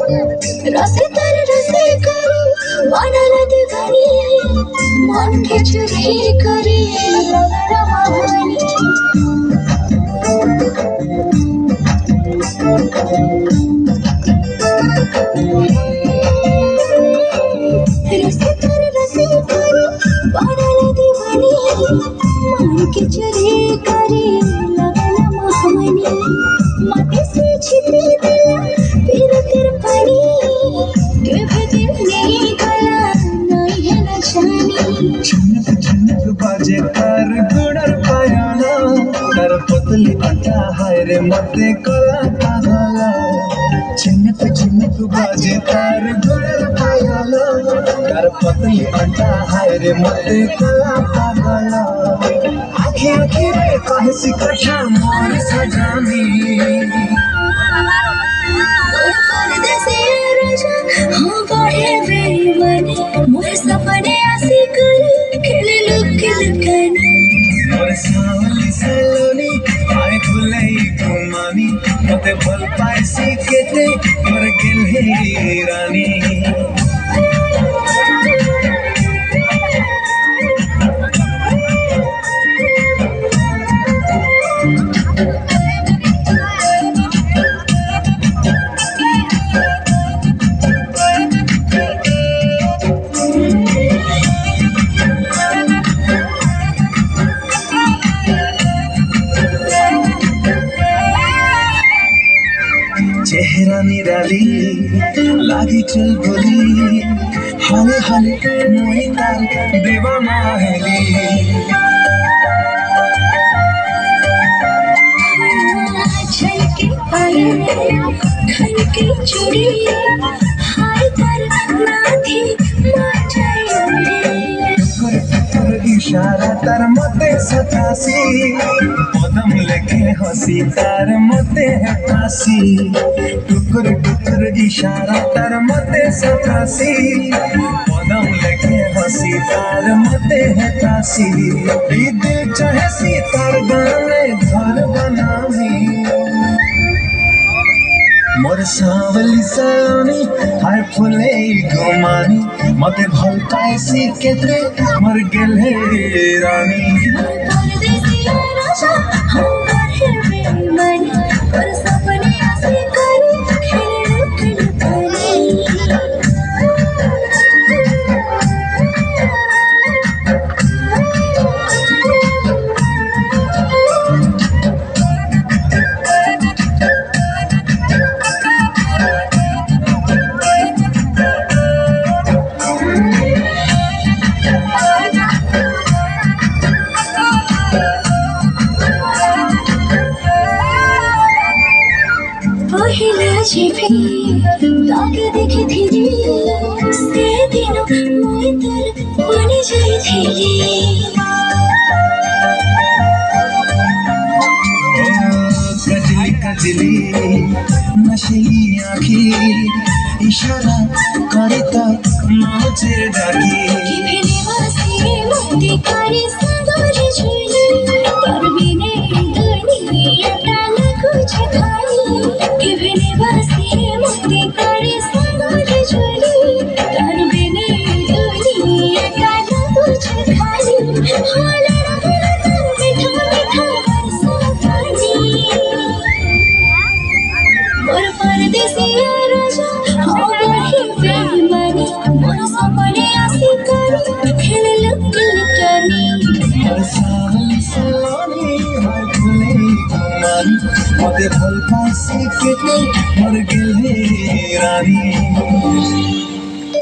रसितर रसे करी बनल दीवानी मन के चुरी करी लगल महानी रसितर रसे करी बनल दीवानी मन के चुरी करी लगल महानी मते से छिपी दिला फिर तेरे पानी झुनक बाजे तार गुड़र पायाला तार पतली अंटा हाय रे मते कला पागला झुनक बाजे तार गुड़र पायाला तार पतली अंटा हाय रे मते कला पागला आँखी आँखी रे काहे सिकटा मोर सजानी परदेसिया राजा हाँ बढ़े बेईमानी मोर सपने आसी कर खेले लुक लुकानी मोर सावली सलोनी आए फुले गुमानी मते भल पाइसी केते मोर गेले रानी चेहरा निराली लागी चल बोली हाले हाले मोई तार देवा माहेली झलके पायल खनके चूड़ी हाय तर नाथी इशारा तार मते सतासी पदम लेके हंसी तार मते है पासी टुकुर टुकुर इशारा तार मते सतासी पदम लेके हंसी तार मते है पासी दिल चाहे सी तार गाने घर बनावी मोर सावली सलोनी हाय फुले गुमानी मते भल पाइसी केते मोर गेले रानी परदेसिया राजा हाँ बढ़े बेईमानी मोर सपने आसी कर खेले लुक लुकानी पहिला छिपी ताके देखे थिली से दिन मोय तर बनि जाइ थिली कजली कजली नशीली आँखी इशारा करे त नाचे डाकी कि भेने वासी मोती कारी सागर झुली पर बिने दुनिया टाला कुछ खाली कि भेने वासी मोती कारी सागर झुली पर बिने दुनिया टाला कुछ खाली होला तर मीठा मीठा बरसा पानी मोर परदेसिया राजा हाँ बढ़े बेईमानी मोर सपने आसी कर खेले लुक लुकानी सावली सलोनी हाय फुले गुमानी मते भल पाइसी केते मोर गेले रानी